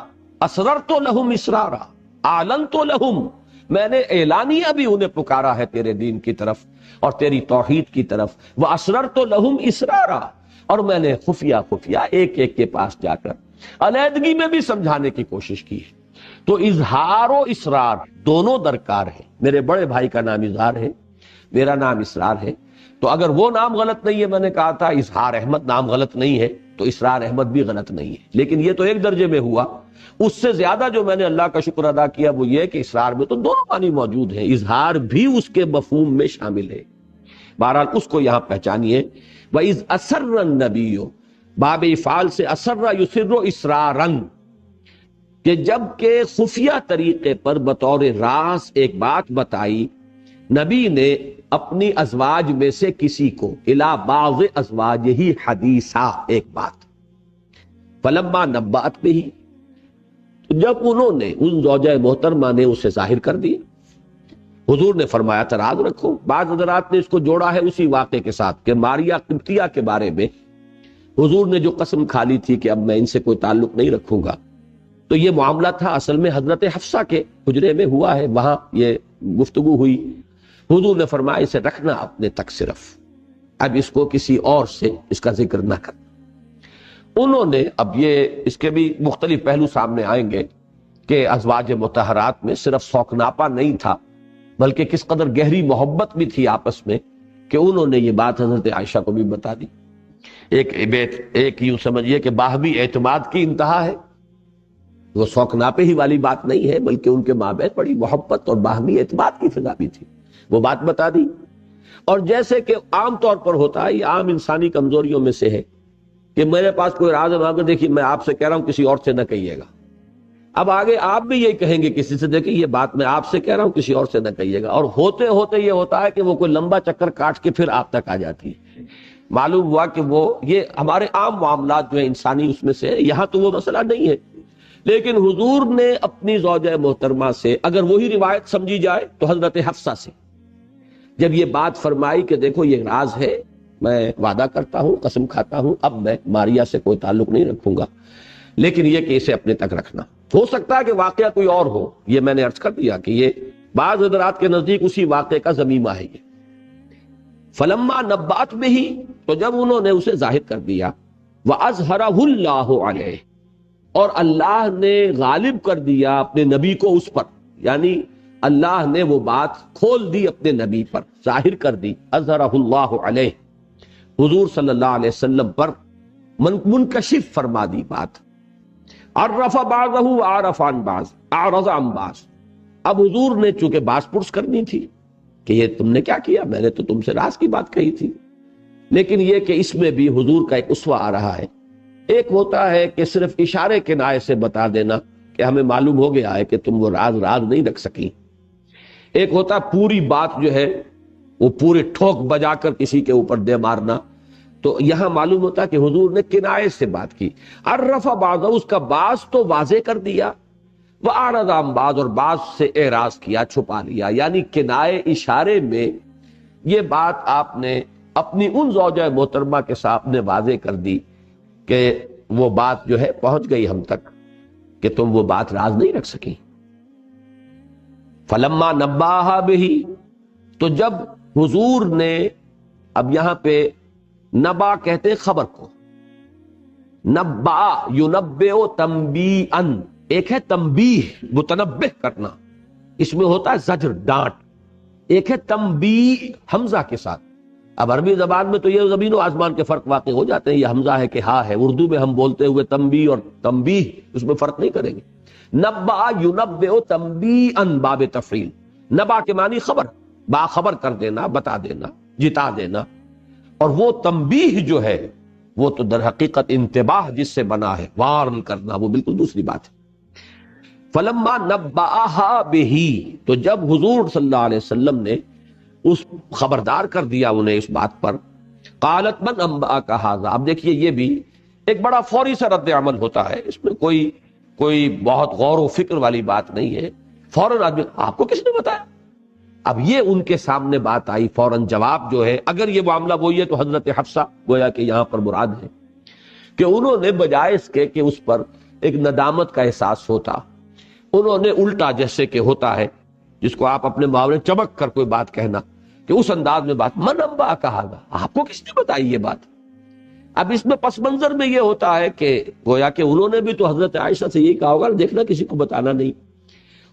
اسررت لہم اسرارا، اعلنت لہم، میں نے اعلانیہ بھی انہیں پکارا ہے تیرے دین کی طرف اور تیری توحید کی طرف، واسررت لہم اسرارا، اور میں نے خفیہ خفیہ ایک ایک کے پاس جا کر علیحدگی میں بھی سمجھانے کی کوشش کی ہے۔ تو اظہار و اسرار دونوں درکار ہیں۔ میرے بڑے بھائی کا نام اظہار ہے، میرا نام اسرار ہے، تو اگر وہ نام غلط نہیں ہے، میں نے کہا تھا اظہار احمد نام غلط نہیں ہے تو اسرار احمد بھی غلط نہیں ہے، لیکن یہ تو ایک درجے میں ہوا۔ اس سے زیادہ جو میں نے اللہ کا شکر ادا کیا وہ یہ کہ اسرار میں تو دونوں معنی موجود ہیں، اظہار بھی اس کے مفہوم میں شامل ہے۔ بہرحال اس کو یہاں پہچانیے۔ وَإِذْ أَسَرَّ النَّبِيُّ، باب افعال سے اسر یسر اسرارن، کہ جب کہ خفیہ طریقے پر بطور راز ایک بات بتائی نبی نے اپنی ازواج میں سے کسی کو، الی بعض ازواجہ حدیثا، ایک بات، فلما نبأت بہ، تو جب انہوں نے ان زوجہ محترمہ نے اسے ظاہر کر دیا، حضور نے فرمایا تراز رکھو۔ بعض حضرات نے اس کو جوڑا ہے اسی واقعے کے ساتھ کہ ماریا قبطیہ کے بارے میں حضور نے جو قسم کھا لی تھی کہ اب میں ان سے کوئی تعلق نہیں رکھوں گا، تو یہ معاملہ تھا اصل میں حضرت حفصہ کے حجرے میں ہوا ہے، وہاں یہ گفتگو ہوئی۔ حضور نے فرمایا اسے رکھنا اپنے تک صرف، اب اس کو کسی اور سے اس کا ذکر نہ کر۔ انہوں نے، اب یہ اس کے بھی مختلف پہلو سامنے آئیں گے کہ ازواج مطہرات میں صرف سوکناپا نہیں تھا بلکہ کس قدر گہری محبت بھی تھی آپس میں، کہ انہوں نے یہ بات حضرت عائشہ کو بھی بتا دی۔ ایک یوں سمجھیے کہ باہمی اعتماد کی انتہا ہے، وہ سوکناپے ہی والی بات نہیں ہے بلکہ ان کے مابین بڑی محبت اور باہمی اعتماد کی فضا بھی تھی، وہ بات بتا دی۔ اور جیسے کہ عام طور پر ہوتا ہے، یہ عام انسانی کمزوریوں میں سے ہے کہ میرے پاس کوئی راز ہے، وہاں دیکھیے میں آپ سے کہہ رہا ہوں کسی اور سے نہ کہیے گا، اب آگے آپ بھی یہی کہیں گے کسی سے، دیکھیں یہ بات میں آپ سے کہہ رہا ہوں کسی اور سے نہ کہیے گا، اور ہوتے ہوتے یہ ہوتا ہے کہ وہ کوئی لمبا چکر کاٹ کے پھر آپ تک آ جاتی ہے۔ معلوم ہوا کہ وہ یہ ہمارے عام معاملات جو ہیں انسانی اس میں سے، یہاں تو وہ مسئلہ نہیں ہے، لیکن حضور نے اپنی زوجہ محترمہ سے، اگر وہی روایت سمجھی جائے تو حضرت حفصہ سے جب یہ بات فرمائی کہ دیکھو یہ راز ہے، میں وعدہ کرتا ہوں، قسم کھاتا ہوں، اب میں ماریا سے کوئی تعلق نہیں رکھوں گا، لیکن یہ کہ اسے اپنے تک رکھنا۔ ہو سکتا ہے کہ واقعہ کوئی اور ہو، یہ میں نے عرض کر دیا کہ یہ بعض حضرات کے نزدیک اسی واقعے کا ضمیمہ ہے یہ۔ فلما نبأت بہ، تو جب انہوں نے اسے ظاہر کر دیا، وَأَظْهَرَهُ اللَّهُ عَلَيْهِ، اور اللہ نے غالب کر دیا اپنے نبی کو اس پر، یعنی اللہ نے وہ بات کھول دی اپنے نبی پر، ظاہر کر دی، اظہرہ اللہ علیہ، حضور صلی اللہ علیہ وسلم پر منکشف فرما دی بات۔ عرف بعضہ وعرف عن بعض، اعرض عن بعض، اب حضور نے چونکہ باز پرس کرنی تھی کہ یہ تم نے کیا کیا، میں نے تو تم سے راز کی بات کہی تھی، لیکن یہ کہ اس میں بھی حضور کا ایک اسوہ آ رہا ہے۔ ایک ہوتا ہے کہ صرف اشارے کنایے سے بتا دینا کہ ہمیں معلوم ہو گیا ہے کہ تم وہ راز نہیں رکھ سکی، ایک ہوتا پوری بات جو ہے وہ پورے ٹھوک بجا کر کسی کے اوپر دے مارنا، تو یہاں معلوم ہوتا کہ حضور نے کنایے سے بات کی۔ عرف بعضہ، اس کا بعض تو واضح کر دیا، وَأَعْرَضَ عَن بعض، اور بعض سے اعراض کیا، چھپا لیا، یعنی کنائے اشارے میں یہ بات آپ نے اپنی ان زوجہ محترمہ کے سامنے واضح کر دی کہ وہ بات جو ہے پہنچ گئی ہم تک کہ تم وہ بات راز نہیں رکھ سکی۔ فلما نباہا بہ، تو جب حضور نے، اب یہاں پہ نبا کہتے خبر کو، نبا ینبئ تنبیئا، ایک ہے تنبیہ متنبہ کرنا، اس میں ہوتا ہے زجر ڈانٹ، ایک ہے تنبیہ حمزہ کے ساتھ۔ اب عربی زبان میں تو یہ زمین و آسمان کے فرق واقع ہو جاتے ہیں، یہ حمزہ ہے کہ ہاں ہے، اردو میں ہم بولتے ہوئے تنبیہ اور تنبیہ اس میں فرق نہیں کریں گے۔ نبا ینبئ تنبیئا، باب تفعیل، نبا کے معنی خبر، باخبر کر دینا، بتا دینا، جتا دینا، اور وہ تنبیہ جو ہے وہ تو در حقیقت انتباہ جس سے بنا ہے، وارن کرنا، وہ بالکل دوسری بات ہے۔ فلما نبأہا بہ، تو جب حضور صلی اللہ علیہ وسلم نے اس خبردار کر دیا انہیں اس بات پر، قالت من انبأک ھذا، اب دیکھیے یہ بھی ایک بڑا فوری سا رد عمل ہوتا ہے، اس میں کوئی بہت غور و فکر والی بات نہیں ہے، فوراً آدمی آپ کو کس نے بتایا؟ اب یہ ان کے سامنے بات آئی، فوراً جواب جو ہے، اگر یہ معاملہ وہی ہے تو حضرت حفصہ گویا کہ یہاں پر مراد ہے کہ انہوں نے بجائے اس کے کہ اس پر ایک ندامت کا احساس ہوتا، انہوں نے الٹا جیسے کہ ہوتا ہے جس کو آپ اپنے محاورے چمک کر کوئی بات کہنا، کہ اس انداز میں بات، من انبأک ھذا، آپ کو کس نے بتائی یہ بات؟ اب اس میں پس منظر میں یہ ہوتا ہے کہ گویا کہ انہوں نے بھی تو حضرت عائشہ سے یہی کہا ہوگا دیکھنا کسی کو بتانا نہیں،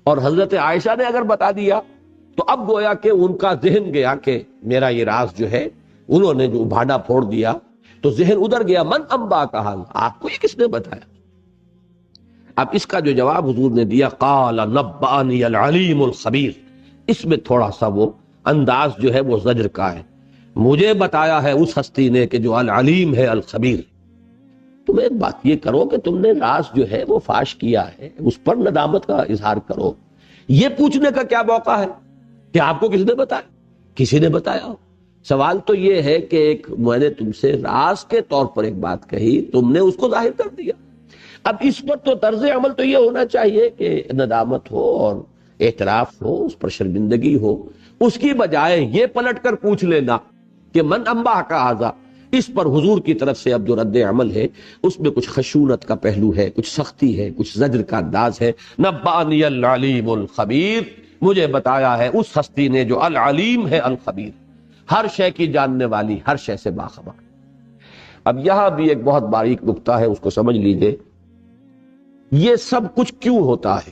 اور حضرت عائشہ نے اگر بتا دیا تو اب گویا کہ ان کا ذہن گیا کہ میرا یہ راز جو ہے انہوں نے جو بھاڑا پھوڑ دیا، تو ذہن ادھر گیا، من انبأک ھذا، آپ کو یہ کس نے بتایا؟ اب اس کا جو جواب حضور نے دیا، قال نبأنی العلیم الخبیر، اس میں تھوڑا سا وہ انداز جو ہے وہ زجر کا ہے، مجھے بتایا ہے اس ہستی نے کہ جو العلیم ہے الخبیر۔ تم ایک بات یہ کرو کہ تم نے راز جو ہے وہ فاش کیا ہے، اس پر ندامت کا اظہار کرو، یہ پوچھنے کا کیا موقع ہے کہ آپ کو کس نے بتایا؟ کسی نے بتایا ہو۔ سوال تو یہ ہے کہ ایک میں نے تم سے راز کے طور پر ایک بات کہی، تم نے اس کو ظاہر کر دیا۔ اب اس پر تو طرز عمل تو یہ ہونا چاہیے کہ ندامت ہو اور اعتراف ہو، اس پر شرمندگی ہو، اس کی بجائے یہ پلٹ کر پوچھ لینا کہ من انبأک ھذا، اس پر حضور کی طرف سے اب جو رد عمل ہے اس میں کچھ خشونت کا پہلو ہے، کچھ سختی ہے، کچھ زجر کا انداز ہے۔ نبأنی العلیم الخبیر، مجھے بتایا ہے اس ہستی نے جو العلیم ہے الخبیر، ہر شے کی جاننے والی، ہر شے سے باخبر۔ اب یہاں بھی ایک بہت باریک نکتہ ہے، اس کو سمجھ لیجئے، یہ سب کچھ کیوں ہوتا ہے؟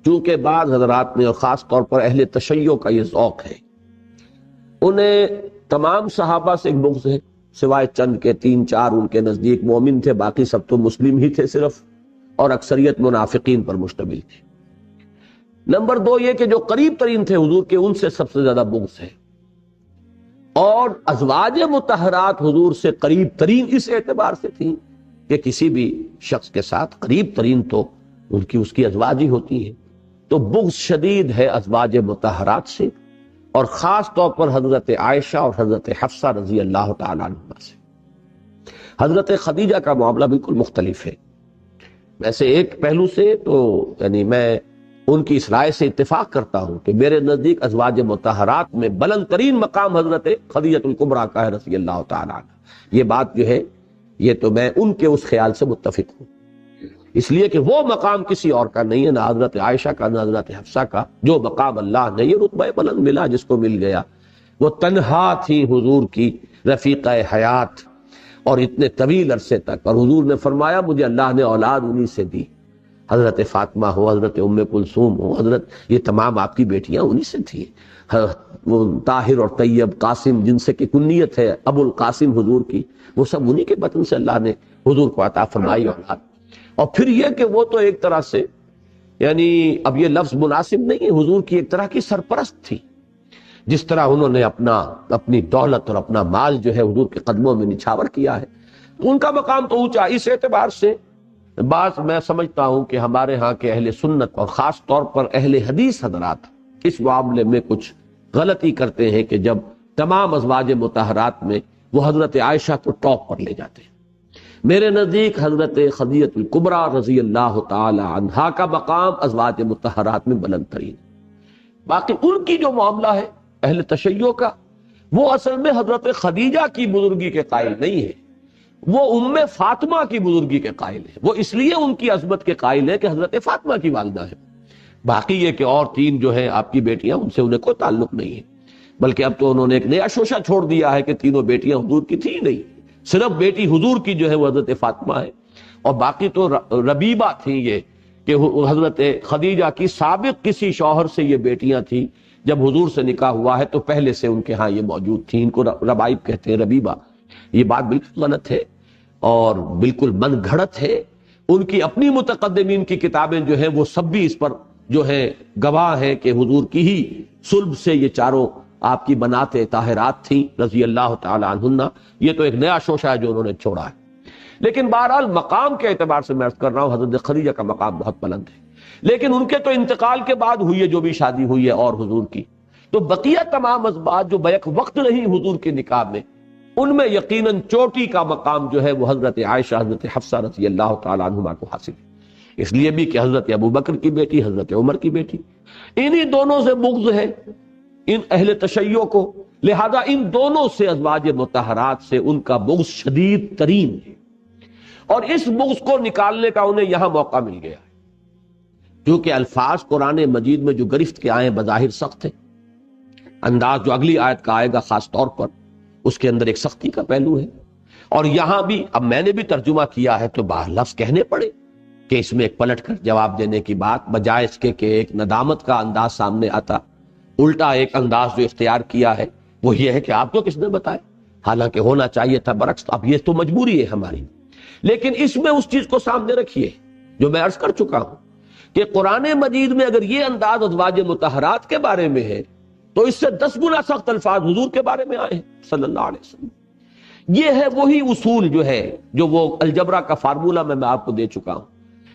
چونکہ بعض حضرات نے اور خاص طور پر اہل تشیع کا یہ ذوق ہے، انہیں تمام صحابہ سے ایک بغض ہے، سوائے چند کے 3-4 ان کے نزدیک مومن تھے، باقی سب تو مسلم ہی تھے صرف، اور اکثریت منافقین پر مشتمل تھی۔ نمبر 2 یہ کہ جو قریب ترین تھے حضور کے، ان سے سب سے زیادہ بغض ہے، اور ازواج مطہرات حضور سے قریب ترین اس اعتبار سے تھیں کہ کسی بھی شخص کے ساتھ قریب ترین تو اس کی ازواج ہی ہوتی ہیں، تو بغض شدید ہے ازواج مطہرات سے، اور خاص طور پر حضرت عائشہ اور حضرت حفصہ رضی اللہ تعالیٰ عنہما سے۔ حضرت خدیجہ کا معاملہ بالکل مختلف ہے، ویسے ایک پہلو سے تو یعنی میں ان کی اس رائے سے اتفاق کرتا ہوں کہ میرے نزدیک ازواج مطہرات میں بلند ترین مقام حضرت خدیجہ الکبریٰ کا ہے رضی اللہ تعالیٰ عنہ۔ یہ بات جو ہے یہ تو میں ان کے اس خیال سے متفق ہوں، اس لیے کہ وہ مقام کسی اور کا نہیں ہے، نہ حضرت عائشہ کا نہ حضرت حفصہ کا۔ جو مقام اللہ نے یہ رتبہ بلند ملا جس کو مل گیا، وہ تنہا تھی حضور کی رفیقہ حیات اور اتنے طویل عرصے تک، اور حضور نے فرمایا مجھے اللہ نے اولاد انہی سے دی، حضرت فاطمہ ہو، حضرت ام کلثوم ہو، حضرت یہ تمام آپ کی بیٹیاں انہی سے تھیں، طاہر اور طیب، قاسم جن سے کہ کنیت ہے ابو القاسم حضور کی، وہ سب انہی کے بطن سے اللہ نے حضور کو عطا فرمائی اولاد۔ اور پھر یہ کہ وہ تو ایک طرح سے یعنی اب یہ لفظ مناسب نہیں ہے، حضور کی ایک طرح کی سرپرست تھی، جس طرح انہوں نے اپنی دولت اور اپنا مال جو ہے حضور کے قدموں میں نچھاور کیا ہے، تو ان کا مقام تو اونچا۔ اس اعتبار سے بعض میں سمجھتا ہوں کہ ہمارے ہاں کے اہل سنت اور خاص طور پر اہل حدیث حضرات اس معاملے میں کچھ غلطی کرتے ہیں کہ جب تمام ازواج مطہرات میں وہ حضرت عائشہ کو ٹاپ پر لے جاتے ہیں۔ میرے نزدیک حضرت خدیجہ الکبریٰ رضی اللہ تعالی عنہا کا مقام ازواج مطہرات میں بلند ترین۔ باقی ان کی جو معاملہ ہے اہل تشیع کا، وہ اصل میں حضرت خدیجہ کی بزرگی کے قائل نہیں ہے، وہ ام فاطمہ کی بزرگی کے قائل ہے، وہ اس لیے ان کی عظمت کے قائل ہے کہ حضرت فاطمہ کی والدہ ہے۔ باقی یہ کہ اور 3 جو ہیں آپ کی بیٹیاں، ان سے انہیں کوئی تعلق نہیں ہے، بلکہ اب تو انہوں نے ایک نیا شوشہ چھوڑ دیا ہے کہ تینوں بیٹیاں حضور کی تھی نہیں، صرف بیٹی حضور کی جو ہے وہ حضرت فاطمہ ہے، اور باقی تو ربیبہ تھیں یہ کہ حضرت خدیجہ کی سابق کسی شوہر سے یہ بیٹیاں تھیں، جب حضور سے نکاح ہوا ہے تو پہلے سے ان کے ہاں یہ موجود تھیں، ان کو ربائب کہتے ہیں، ربیبہ۔ یہ بات بالکل غلط ہے اور بالکل من گھڑت ہے۔ ان کی اپنی متقدمین کی کتابیں جو ہیں وہ سب بھی اس پر جو ہے گواہ ہیں کہ حضور کی ہی صلب سے یہ چاروں آپ کی بنات طاہرات تھیں رضی اللہ تعالی عنہن. یہ تو ایک نیا شوشہ ہے جو انہوں نے چھوڑا ہے. لیکن بہرحال مقام کے اعتبار سے میں عرض کر رہا ہوں حضرت خدیجہ کا مقام بہت بلند ہے. لیکن ان کے تو انتقال کے بعد ہوئی ہے جو بھی شادی ہوئی ہے اور حضور کی، تو بقیہ تمام ازواج جو بیک وقت رہی حضور کے نکاح میں، ان میں یقیناً چوٹی کا مقام جو ہے وہ حضرت عائشہ حضرت حفصہ رضی اللہ تعالی عنہما کو حاصل ہے. اس لیے بھی کہ حضرت ابو بکر کی بیٹی، حضرت عمر کی بیٹی، انہی دونوں سے بغض ہے ان اہل تشیع کو، لہذا ان دونوں سے ازواج مطہرات سے ان کا بغض شدید ترین ہے، اور اس بغض کو نکالنے کا انہیں یہاں موقع مل گیا ہے. کیونکہ الفاظ قرآن مجید میں جو گرفت کے آئے بظاہر سخت ہے، انداز جو اگلی آیت کا آئے گا خاص طور پر اس کے اندر ایک سختی کا پہلو ہے. اور یہاں بھی اب میں نے بھی ترجمہ کیا ہے تو لفظ کہنے پڑے کہ اس میں ایک پلٹ کر جواب دینے کی بات، بجائے اس کے کہ ایک ندامت کا انداز سامنے آتا، الٹا ایک انداز جو اختیار کیا ہے وہ یہ ہے کہ آپ کو کس نے بتایا، حالانکہ ہونا چاہیے تھا برعکس. اب یہ تو مجبوری ہے ہماری، لیکن اس میں اس چیز کو سامنے رکھیے جو میں عرض کر چکا ہوں کہ قرآن مجید میں اگر یہ انداز ازواج مطہرات کے بارے میں ہے تو اس سے 10 گنا سخت الفاظ حضور کے بارے میں آئے ہیں صلی اللہ علیہ وسلم. یہ ہے وہی اصول جو ہے جو وہ الجبرا کا فارمولہ میں آپ کو دے چکا ہوں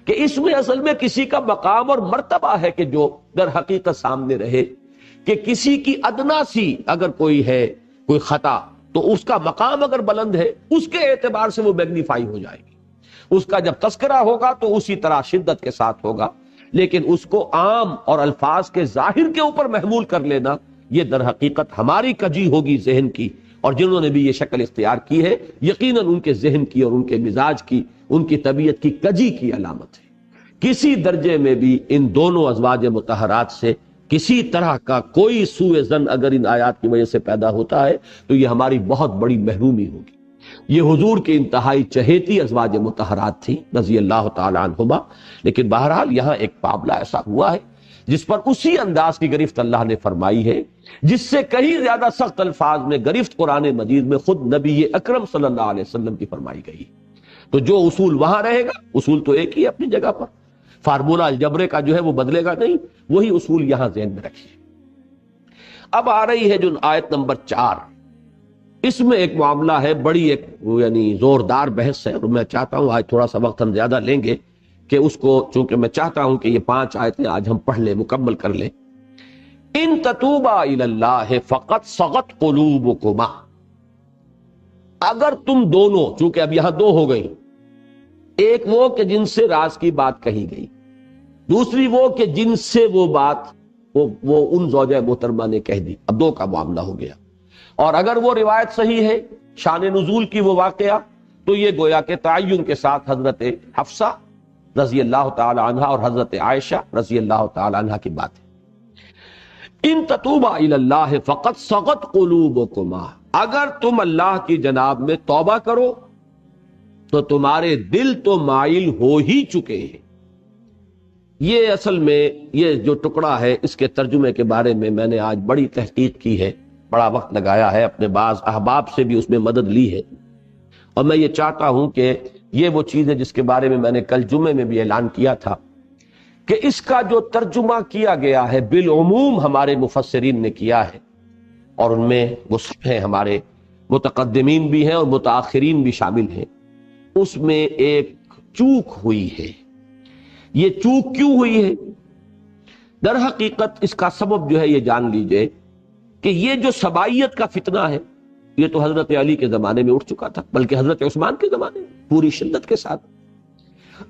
کہ اس میں اصل میں کسی کا مقام اور مرتبہ ہے کہ جو در حقیقت سامنے رہے، کہ کسی کی ادنا سی اگر کوئی ہے کوئی خطا تو اس کا مقام اگر بلند ہے اس کے اعتبار سے وہ میگنیفائی ہو جائے گی، اس کا جب تذکرہ ہوگا تو اسی طرح شدت کے ساتھ ہوگا. لیکن اس کو عام اور الفاظ کے ظاہر کے اوپر محمول کر لینا یہ در حقیقت ہماری کجی ہوگی ذہن کی، اور جنہوں نے بھی یہ شکل اختیار کی ہے یقیناً ان کے ذہن کی اور ان کے مزاج کی، ان کی طبیعت کی کجی کی علامت ہے. کسی درجے میں بھی ان دونوں ازواج مطہرات سے کسی طرح کا کوئی سوء ظن اگر ان آیات کی وجہ سے پیدا ہوتا ہے تو یہ ہماری بہت بڑی محرومی ہوگی. یہ حضور کے انتہائی چہیتی ازواج مطہرات تھی رضی اللہ تعالی عنہما. لیکن بہرحال یہاں ایک معاملہ ایسا ہوا ہے جس پر اسی انداز کی گرفت اللہ نے فرمائی ہے جس سے کہیں زیادہ سخت الفاظ میں گرفت قرآن مجید میں خود نبی اکرم صلی اللہ علیہ وسلم کی فرمائی گئی. تو جو اصول وہاں رہے گا، اصول تو ایک ہی ہے اپنی جگہ پر، فارمولہ الجبرے کا جو ہے وہ بدلے گا نہیں، وہی اصول یہاں ذہن میں رکھیے. اب آ رہی ہے جو آیت نمبر 4، اس میں ایک معاملہ ہے، بڑی ایک یعنی زوردار بحث ہے، اور میں چاہتا ہوں آج تھوڑا سا وقت ہم زیادہ لیں گے کہ اس کو، چونکہ میں چاہتا ہوں کہ یہ 5 آیتیں آج ہم پڑھ لیں، مکمل کر لیں. ان تتوبا الی اللہ فقد صغت قلوبکما، اگر تم دونوں، چونکہ اب یہاں 2 ہو گئی، ایک وہ کہ جن سے راز کی بات کہی گئی، دوسری وہ کہ جن سے وہ بات وہ ان زوجہ محترمہ نے کہہ دی. اب 2 کا معاملہ ہو گیا. اور اگر وہ روایت صحیح ہے شان نزول کی وہ واقعہ، تو یہ گویا کہ تعین کے ساتھ حضرت حفصہ رضی اللہ تعالی عنہا اور حضرت عائشہ رضی اللہ تعالی عنہا کی بات ہے. ان تتوبا الی اللہ فقد صغت قلوبکما، اگر تم اللہ کی جناب میں توبہ کرو تو تمہارے دل تو مائل ہو ہی چکے ہیں. یہ اصل میں یہ جو ٹکڑا ہے اس کے ترجمے کے بارے میں میں نے آج بڑی تحقیق کی ہے، بڑا وقت لگایا ہے، اپنے بعض احباب سے بھی اس میں مدد لی ہے، اور میں یہ چاہتا ہوں کہ یہ وہ چیز ہے جس کے بارے میں نے کل جمعے میں بھی اعلان کیا تھا کہ اس کا جو ترجمہ کیا گیا ہے بالعموم ہمارے مفسرین نے کیا ہے، اور ان میں وہ سب ہیں، ہمارے متقدمین بھی ہیں اور متاخرین بھی شامل ہیں. اس میں ایک چوک ہوئی ہے. یہ چوک کیوں ہوئی ہے؟ در حقیقت اس کا سبب جو ہے یہ جان لیجئے کہ یہ جو سبائیت کا فتنہ ہے یہ تو حضرت علی کے زمانے میں اٹھ چکا تھا، بلکہ حضرت عثمان کے زمانے میں پوری شدت کے ساتھ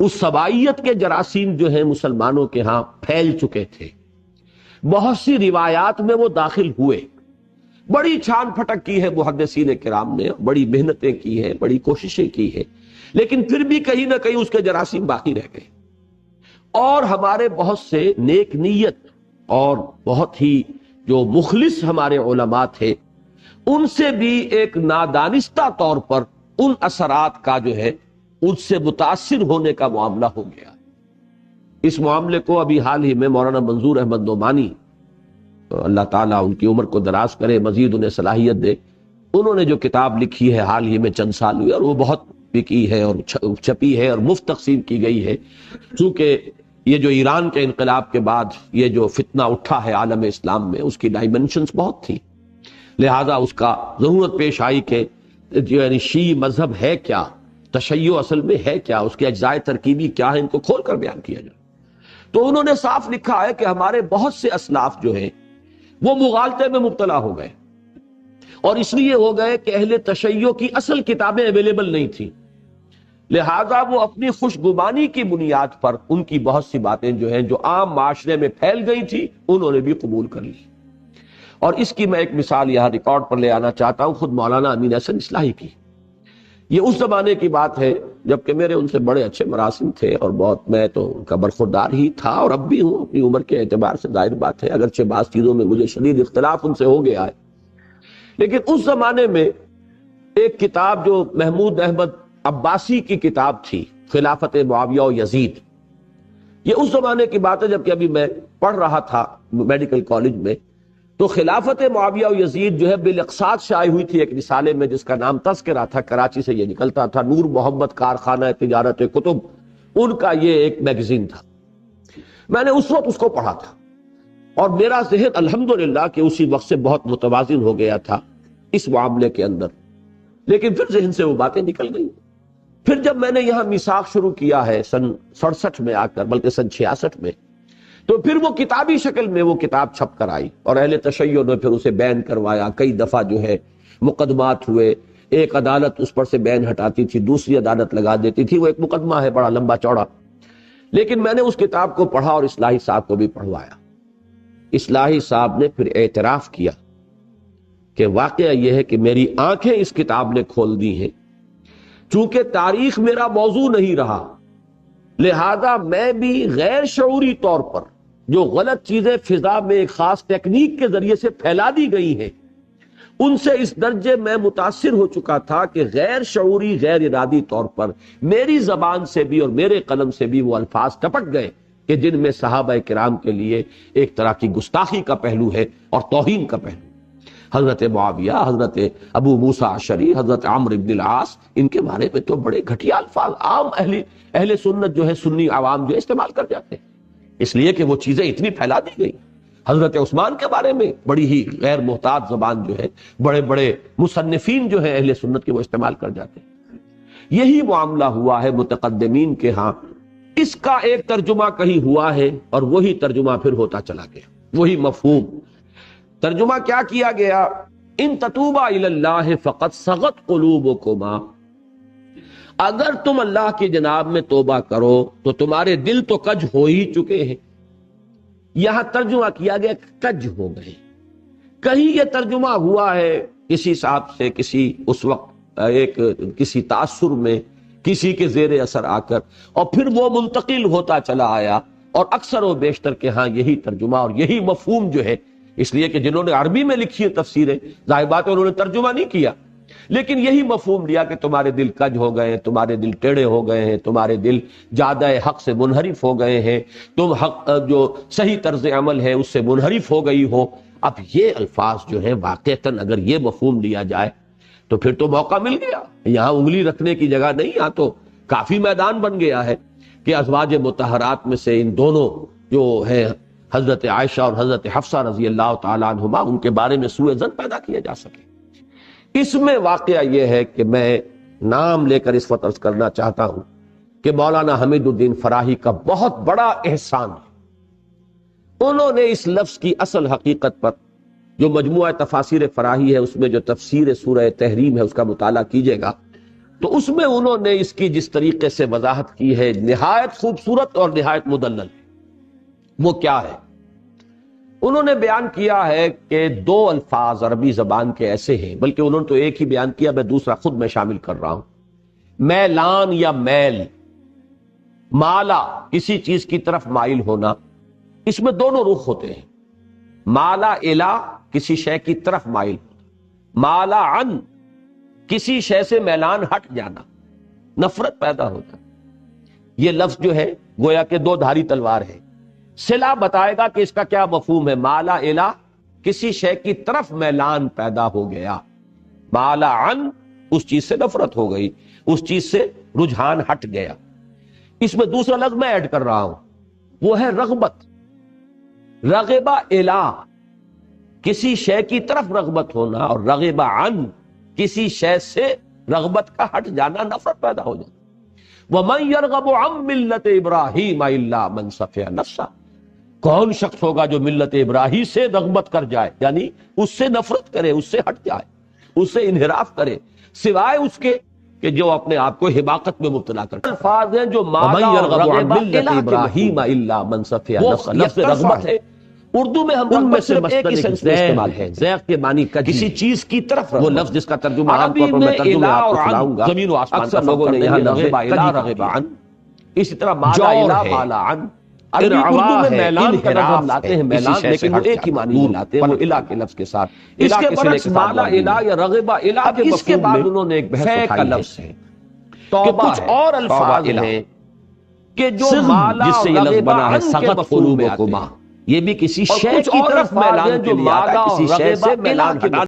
اس سبائیت کے جراثیم جو ہیں مسلمانوں کے ہاں پھیل چکے تھے. بہت سی روایات میں وہ داخل ہوئے، بڑی چھان پھٹک کی ہے محدثین کرام نے، بڑی محنتیں کی ہیں، بڑی کوششیں کی ہیں، لیکن پھر بھی کہیں نہ کہیں اس کے جراثیم باقی رہ گئے. اور ہمارے بہت سے نیک نیت اور بہت ہی جو مخلص ہمارے علماء تھے ان سے بھی ایک نادانستہ طور پر ان اثرات کا جو ہے ان سے متاثر ہونے کا معاملہ ہو گیا. اس معاملے کو ابھی حال ہی میں مولانا منظور احمد نعمانی، اللہ تعالیٰ ان کی عمر کو دراز کرے، مزید انہیں صلاحیت دے، انہوں نے جو کتاب لکھی ہے حال ہی میں چند سال ہوئے، اور وہ بہت بکی ہے اور چھپی ہے اور مفت تقسیم کی گئی ہے. چونکہ یہ جو ایران کے انقلاب کے بعد یہ جو فتنہ اٹھا ہے عالم اسلام میں، اس کی ڈائمنشنز بہت تھی. لہذا اس کا ضرورت پیش آئی کہ یعنی شیعی مذہب ہے کیا، تشیع اصل میں ہے کیا، اس کے اجزاء ترکیبی کیا ہے، ان کو کھول کر بیان کیا جائے۔ تو انہوں نے صاف لکھا ہے کہ ہمارے بہت سے اسلاف جو ہیں وہ مغالطے میں مبتلا ہو گئے، اور اس لیے ہو گئے کہ اہل تشیع کی اصل کتابیں اویلیبل نہیں تھیں، لہذا وہ اپنی خوش گمانی کی بنیاد پر ان کی بہت سی باتیں جو ہیں جو عام معاشرے میں پھیل گئی تھی انہوں نے بھی قبول کر لی۔ اور اس کی میں ایک مثال یہاں ریکارڈ پر لے آنا چاہتا ہوں، خود مولانا امین احسن اصلاحی کی۔ یہ اس زمانے کی بات ہے جبکہ میرے ان سے بڑے اچھے مراسم تھے، اور بہت میں تو ان کا برخوردار ہی تھا اور اب بھی ہوں اپنی عمر کے اعتبار سے، ظاہر بات ہے اگرچہ بعض چیزوں میں مجھے شدید اختلاف ان سے ہو گیا ہے، لیکن اس زمانے میں ایک کتاب جو محمود احمد عباسی کی کتاب تھی، خلافت معاویہ و یزید، یہ اس زمانے کی بات ہے جبکہ ابھی میں پڑھ رہا تھا میڈیکل کالج میں، تو خلافت معاویہ و یزید جو ہے بالاقساط شائع ہوئی تھی ایک رسالے میں جس کا نام تذکرہ تھا، کراچی سے یہ نکلتا تھا، نور محمد کارخانہ تجارت کتب ان کا یہ ایک میگزین تھا۔ میں نے اس وقت اس کو پڑھا تھا اور میرا ذہن الحمدللہ کہ اسی وقت سے بہت متوازن ہو گیا تھا اس معاملے کے اندر، لیکن پھر ذہن سے وہ باتیں نکل گئی۔ پھر جب میں نے یہاں میثاق شروع کیا ہے سن 67 میں آ کر، بلکہ سن 66 میں، تو پھر وہ کتابی شکل میں وہ کتاب چھپ کر آئی اور اہل تشیع نے پھر اسے بین کروایا، کئی دفعہ جو ہے مقدمات ہوئے، ایک عدالت اس پر سے بین ہٹاتی تھی، دوسری عدالت لگا دیتی تھی، وہ ایک مقدمہ ہے بڑا لمبا چوڑا، لیکن میں نے اس کتاب کو پڑھا اور اصلاحی صاحب کو بھی پڑھوایا۔ اصلاحی صاحب نے پھر اعتراف کیا کہ واقعہ یہ ہے کہ میری آنکھیں اس کتاب نے کھول دی ہیں، چونکہ تاریخ میرا موضوع نہیں رہا، لہذا میں بھی غیر شعوری طور پر جو غلط چیزیں فضا میں ایک خاص ٹیکنیک کے ذریعے سے پھیلا دی گئی ہیں ان سے اس درجے میں متاثر ہو چکا تھا کہ غیر شعوری غیر ارادی طور پر میری زبان سے بھی اور میرے قلم سے بھی وہ الفاظ ٹپک گئے کہ جن میں صحابہ کرام کے لیے ایک طرح کی گستاخی کا پہلو ہے اور توہین کا پہلو۔ حضرت معاویہ، حضرت ابو موسیٰ اشعری، حضرت عمرو بن العاص، ان کے بارے میں تو بڑے گھٹیا الفاظ عام اہل سنت جو ہے، سنی عوام جو استعمال کر جاتے ہیں، اس لیے کہ وہ چیزیں اتنی پھیلا دی گئی۔ حضرت عثمان کے بارے میں بڑی ہی غیر محتاط زبان جو ہے بڑے بڑے مصنفین جو ہیں اہل سنت کے وہ استعمال کر جاتے ہیں۔ یہی معاملہ ہوا ہے متقدمین کے ہاں، اس کا ایک ترجمہ کہیں ہوا ہے اور وہی ترجمہ پھر ہوتا چلا گیا، وہی مفہوم۔ ترجمہ کیا کیا گیا؟ ان تتوبا الی اللہ فقد صغت قلوبکما، اگر تم اللہ کی جناب میں توبہ کرو تو تمہارے دل تو کج ہو ہی چکے ہیں۔ یہاں ترجمہ کیا گیا کج ہو گئے، کہیں یہ ترجمہ ہوا ہے کسی صاحب سے کسی اس وقت ایک کسی تاثر میں کسی کے زیر اثر آ کر، اور پھر وہ منتقل ہوتا چلا آیا، اور اکثر و بیشتر کے ہاں یہی ترجمہ اور یہی مفہوم جو ہے، اس لیے کہ جنہوں نے عربی میں لکھی ہے تفسیریں، ظاہر بات ہے انہوں نے ترجمہ نہیں کیا، لیکن یہی مفہوم لیا کہ تمہارے دل کج ہو گئے ہیں، تمہارے دل ٹیڑے ہو گئے ہیں، تمہارے دل جادہ حق سے منحرف ہو گئے ہیں، تم حق جو صحیح طرز عمل ہے اس سے منحرف ہو گئی ہو۔ اب یہ الفاظ جو ہیں واقعتاً اگر یہ مفہوم لیا جائے تو پھر تو موقع مل گیا، یہاں انگلی رکھنے کی جگہ نہیں، یہاں تو کافی میدان بن گیا ہے کہ ازواج مطہرات میں سے ان دونوں جو ہے حضرت عائشہ اور حضرت حفصہ رضی اللہ تعالیٰ عنہما، ان کے بارے میں سوء ظن پیدا کیا جا سکے۔ اس میں واقعہ یہ ہے کہ میں نام لے کر اس وقت عرض کرنا چاہتا ہوں کہ مولانا حمید الدین فراہی کا بہت بڑا احسان ہے، انہوں نے اس لفظ کی اصل حقیقت پر، جو مجموعہ تفاسیر فراہی ہے اس میں جو تفسیر سورہ تحریم ہے اس کا مطالعہ کیجئے گا تو اس میں انہوں نے اس کی جس طریقے سے وضاحت کی ہے نہایت خوبصورت اور نہایت مدلل۔ وہ کیا ہے؟ انہوں نے بیان کیا ہے کہ دو الفاظ عربی زبان کے ایسے ہیں، بلکہ انہوں نے تو ایک ہی بیان کیا، میں دوسرا خود میں شامل کر رہا ہوں۔ میلان یا میل، مالا کسی چیز کی طرف مائل ہونا، اس میں دونوں رخ ہوتے ہیں۔ مالا الا کسی شے کی طرف مائل ہونا، مالا عن کسی شے سے میلان ہٹ جانا، نفرت پیدا ہوتا۔ یہ لفظ جو ہے گویا کہ دو دھاری تلوار ہے۔ صلہ بتائے گا کہ اس کا کیا مفہوم ہے۔ مالا الا کسی شے کی طرف میلان پیدا ہو گیا، مالا عن اس چیز سے نفرت ہو گئی، اس چیز سے رجحان ہٹ گیا۔ اس میں دوسرا لفظ میں ایڈ کر رہا ہوں، وہ ہے رغبت۔ رغبہ الا کسی شے کی طرف رغبت ہونا، اور رغب عن کسی شے سے رغبت کا ہٹ جانا، نفرت پیدا ہو جانا۔ وَمَن يَرْغَبُ عَن مِّلَّةِ إِبْرَاهِيمَ إِلَّا مَن سَفِهَ نَفْسَهُ، کون شخص ہوگا جو ملت ابراہیم سے رغبت کر جائے، یعنی اس سے نفرت کرے، اس سے ہٹ جائے، اس سے انحراف کرے، سوائے اس کے کہ جو اپنے آپ کو حماقت میں مبتلا کرتا ہے۔ الفاظ ہیں جو مالا اور رغبہ ابراہیم الا من سفیہ نفسہ، لفظ رغبت ہے۔ اردو میں ہم ان میں سے ایک ہی سینس میں استعمال ہے، ذیق کے معنی کسی چیز کی طرف، وہ لفظ جس کا ترجمہ عام طور پر میں ترجمے آپ کو سناؤں گا، زمین و آسمان کا لوگوں نے یہاں رغب الا رغب عن، اسی طرح مالا الا مالا عن، عربی اردو میں میلان کا لفظ لاتے ہیں، میلان، لیکن وہ ایک ہی معنی لاتے ہیں، وہ الہ کے لفظ کے ساتھ۔ اس کے برعکس مالا الہ یا رغب الہ کے اس کے بعد انہوں نے ایک بحث اٹھائی ہے کہ کچھ اور الفاظ ہیں کہ جو مالا جس سے یہ لفظ بنا ہے سغت قلوبکما، یہ بھی کسی شے کی طرف میلان کے لیے آتا ہے، کسی شے سے میلان کے